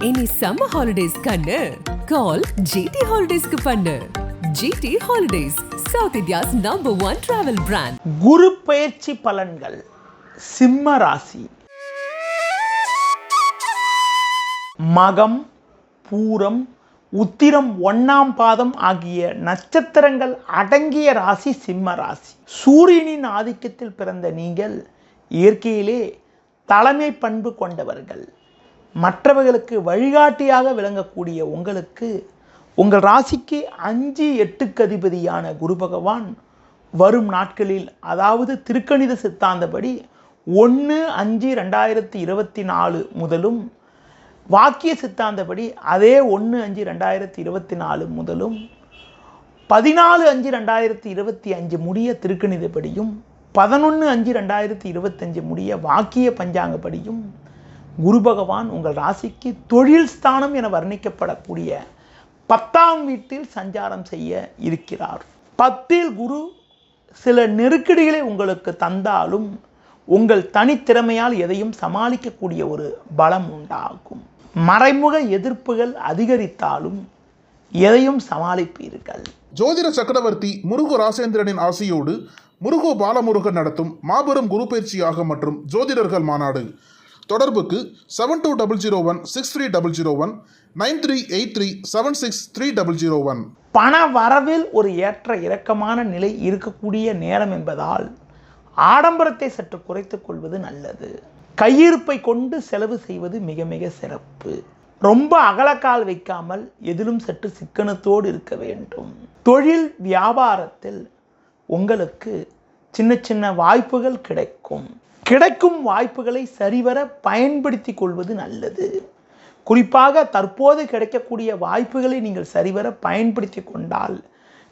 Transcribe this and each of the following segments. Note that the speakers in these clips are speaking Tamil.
இனி சம்மர் ஹாலிடேஸ் கண்ணு கால் ஜிடி ஹாலிடேஸ்க்கு பண்ணு. GT holidays, south India's #1 travel brand. Guru பயிற்சி பலன்கள். சிம்ம ராசி. மகம், பூரம், உத்திரம் 1ஆம் பாதம் ஆகிய நட்சத்திரங்கள் அடங்கிய ராசி சிம்ம ராசி. சூரியனின் ஆதிக்கத்தில் பிறந்த நீங்கள் இயற்கையிலே தலைமை பண்பு கொண்டவர்கள். மற்றவர்களுக்கு வழிகாட்டியாக விளங்கக்கூடிய உங்களுக்கு உங்கள் ராசிக்கு 5, 8க்கு அதிபதியான குரு பகவான் வரும் நாட்களில், அதாவது திருக்கணித சித்தாந்தப்படி 1/5/2024 முதலும், வாக்கிய சித்தாந்தப்படி அதே 1/5/2024 முதலும் 14/5/2025 முடிய திருக்கணிதப்படியும் 11/5/2025 முடிய வாக்கிய பஞ்சாங்கப்படியும் குரு பகவான் உங்கள் ராசிக்கு தொழில் ஸ்தானம் என வர்ணிக்கப்படக்கூடிய 10ஆம் வீட்டில் சஞ்சாரம் செய்ய இருக்கிறார். 10இல் குரு சில நெருக்கடிகளை உங்களுக்கு தந்தாலும் உங்கள் தனித்திறமையால் எதையும் சமாளிக்கக்கூடிய ஒரு பலம் உண்டாகும். மறைமுக எதிர்ப்புகள் அதிகரித்தாலும் எதையும் சமாளிப்பீர்கள். ஜோதிட சக்கரவர்த்தி முருகு ராசேந்திரனின் ஆசையோடு முருகு பாலமுருகன் நடத்தும் மாபெரும் குரு பயிற்சியாக மற்றும் ஜோதிடர்கள் மாநாடு. தொடர்புக்கு 72016301 9383763001. பண வரவில் ஒரு ஏற்ற இறக்கமான நிலை இருக்கக்கூடிய நேரம் என்பதால் ஆடம்பரத்தை சற்று குறைத்துக் கொள்வது நல்லது. கையிருப்பை கொண்டு செலவு செய்வது மிக மிக சிறப்பு. ரொம்ப அகலக்கால் வைக்காமல் எதிலும் சற்று சிக்கனத்தோடு இருக்க வேண்டும். தொழில் வியாபாரத்தில் உங்களுக்கு சின்ன சின்ன வாய்ப்புகள் கிடைக்கும் வாய்ப்புகளை சரிவர பயன்படுத்தி கொள்வது நல்லது. குறிப்பாக தற்போது கிடைக்கக்கூடிய வாய்ப்புகளை நீங்கள் சரிவர பயன்படுத்தி கொண்டால்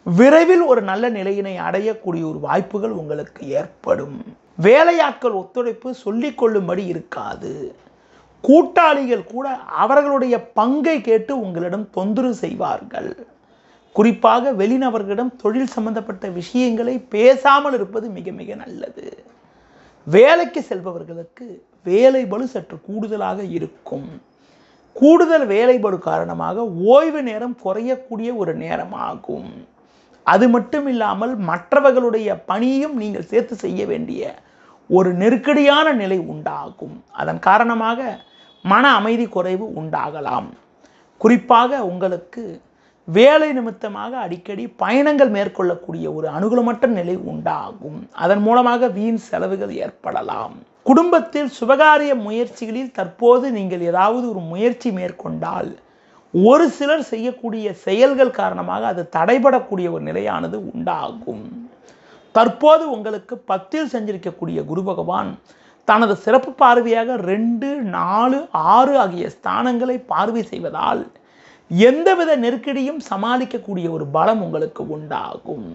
விரைவில் ஒரு நல்ல நிலையினை அடையக்கூடிய ஒரு வாய்ப்புகள் உங்களுக்கு ஏற்படும். வேலையாட்கள் ஒத்துழைப்பு சொல்லிக்கொள்ளும்படி இருக்காது. கூட்டாளிகள் கூட அவர்களுடைய பங்கை கேட்டு உங்களிடம் தொந்தரவு செய்வார்கள். குறிப்பாக வெளிநபர்களிடம் தொழில் சம்பந்தப்பட்ட விஷயங்களை பேசாமல் இருப்பது மிக மிக நல்லது. வேலைக்கு செல்பவர்களுக்கு வேலை பளு சற்று கூடுதலாக இருக்கும். கூடுதல் வேலை பளு காரணமாக ஓய்வு நேரம் குறையக்கூடிய ஒரு நேரமாகும். அது மட்டும் இல்லாமல் மற்றவர்களுடைய பணியும் நீங்கள் சேர்த்து செய்ய வேண்டிய ஒரு நெருக்கடியான நிலை உண்டாகும். அதன் காரணமாக மன அமைதி குறைவு உண்டாகலாம். குறிப்பாக உங்களுக்கு வேலை நிமித்தமாக அடிக்கடி பயணங்கள் மேற்கொள்ளக்கூடிய ஒரு அனுகூலமற்ற நிலை உண்டாகும். அதன் மூலமாக வீண் செலவுகள் ஏற்படலாம். குடும்பத்தில் சுபகாரிய முயற்சிகளில் தற்போது நீங்கள் ஏதாவது ஒரு முயற்சி மேற்கொண்டால் ஒரு சிலர் செய்யக்கூடிய செயல்கள் காரணமாக அது தடைபடக்கூடிய ஒரு நிலையானது உண்டாகும். தற்போது உங்களுக்கு 10இல் செஞ்சிருக்கக்கூடிய குரு பகவான் தனது சிறப்பு பார்வையாக 2, 4, 6 ஆகிய ஸ்தானங்களை பார்வை செய்வதால் எந்தவித நெருக்கடியும் சமாளிக்கக்கூடிய ஒரு பலம் உங்களுக்கு உண்டாகும்.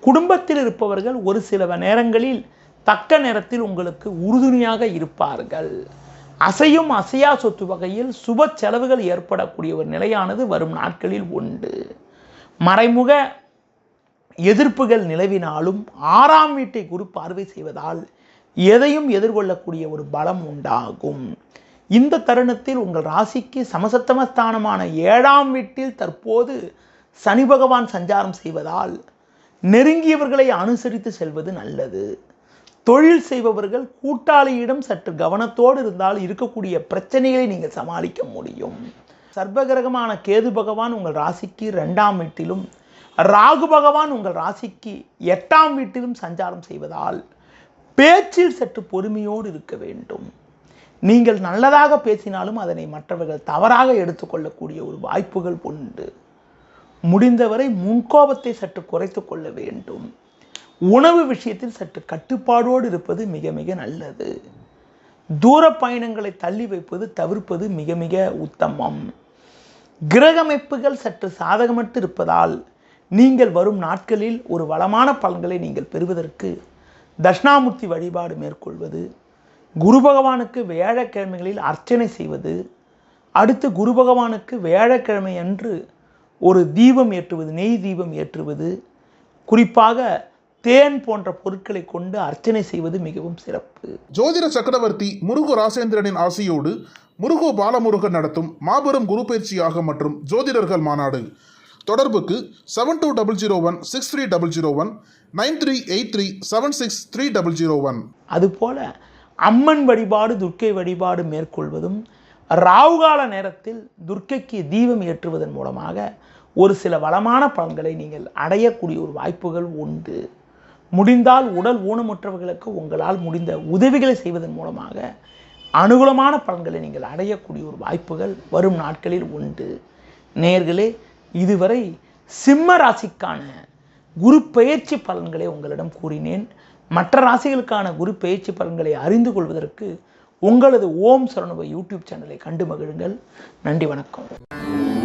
குடும்பத்தில் இருப்பவர்கள் ஒரு சில நேரங்களில் தக்க நேரத்தில் உங்களுக்கு உறுதுணையாக இருப்பார்கள். அசையும் அசையா சொத்து வகையில் சுப செலவுகள் ஏற்படக்கூடிய ஒரு நிலையானது வரும் நாட்களில் உண்டு. மறைமுக எதிர்ப்புகள் நிலவினாலும் 6ஆம் வீட்டை குரு பார்வை செய்வதால் எதையும் எதிர்கொள்ளக்கூடிய ஒரு பலம் உண்டாகும். இந்த தருணத்தில் உங்கள் ராசிக்கு சமசத்தமஸ்தானமான 7ஆம் வீட்டில் தற்போது சனி பகவான் சஞ்சாரம் செய்வதால் நெருங்கியவர்களை அனுசரித்து செல்வது நல்லது. தொழில் செய்பவர்கள் கூட்டாளியிடம் சற்று கவனத்தோடு இருந்தால் இருக்கக்கூடிய பிரச்சனைகளை நீங்கள் சமாளிக்க முடியும். சர்ப்பகிரகமான கேது பகவான் உங்கள் ராசிக்கு 2ஆம் வீட்டிலும், ராகு பகவான் உங்கள் ராசிக்கு 8ஆம் வீட்டிலும் சஞ்சாரம் செய்வதால் பேச்சில் சற்று பொறுமையோடு இருக்க வேண்டும். நீங்கள் நல்லதாக பேசினாலும் அதனை மற்றவர்கள் தவறாக எடுத்துக்கொள்ளக்கூடிய ஒரு வாய்ப்புகள் உண்டு. முடிந்தவரை முன்கோபத்தை சற்று குறைத்து கொள்ள வேண்டும். உணவு விஷயத்தில் சற்று கட்டுப்பாடோடு இருப்பது மிக மிக நல்லது. தூர பயணங்களை தள்ளி வைப்பது தவிர்ப்பது மிக மிக உத்தமம். கிரகமைப்புகள் சற்று சாதகமற்று இருப்பதால் நீங்கள் வரும் நாட்களில் ஒரு வளமான பலன்களை நீங்கள் பெறுவதற்கு தட்சிணாமூர்த்தி வழிபாடு மேற்கொள்வது, குரு பகவானுக்கு வியாழக்கிழமைகளில் அர்ச்சனை செய்வது, அடுத்து குரு பகவானுக்கு வியாழக்கிழமை அன்று ஒரு தீபம் ஏற்றுவது, நெய் தீபம் ஏற்றுவது, குறிப்பாக தேன் போன்ற பொருட்களை கொண்டு அர்ச்சனை செய்வது மிகவும் சிறப்பு. ஜோதிட சக்கரவர்த்தி முருகு ராசேந்திரனின் ஆசையோடு முருகோ பாலமுருகன் நடத்தும் மாபெரும் குரு பயிற்சி யாகம் மற்றும் ஜோதிடர்கள் மாநாடு. தொடர்புக்கு 7200163001 9383763001. அதுபோல அம்மன் வழிபாடு துர்க்கை வழிபாடு மேற்கொள்வதும் ராவுகால நேரத்தில் துர்க்கைக்கு தீபம் ஏற்றுவதன் மூலமாக ஒரு சில வளமான பலன்களை நீங்கள் அடையக்கூடிய ஒரு வாய்ப்புகள் உண்டு. முடிந்தால் உடல் ஊனமுற்றவர்களுக்கு உங்களால் முடிந்த உதவிகளை செய்வதன் மூலமாக அனுகூலமான பலன்களை நீங்கள் அடையக்கூடிய ஒரு வாய்ப்புகள் வரும் நாட்களில் உண்டு. நேயர்களே, இதுவரை சிம்ம ராசிக்கான குரு பெயர்ச்சி பலன்களை உங்களிடம் கூறினேன். மற்ற ராசிகளுக்கான குரு பெயர்ச்சி பலன்களை அறிந்து கொள்வதற்கு உங்களது ஓம் சரணுப யூடியூப் சேனலை கண்டு மகிழுங்கள். நன்றி, வணக்கம்.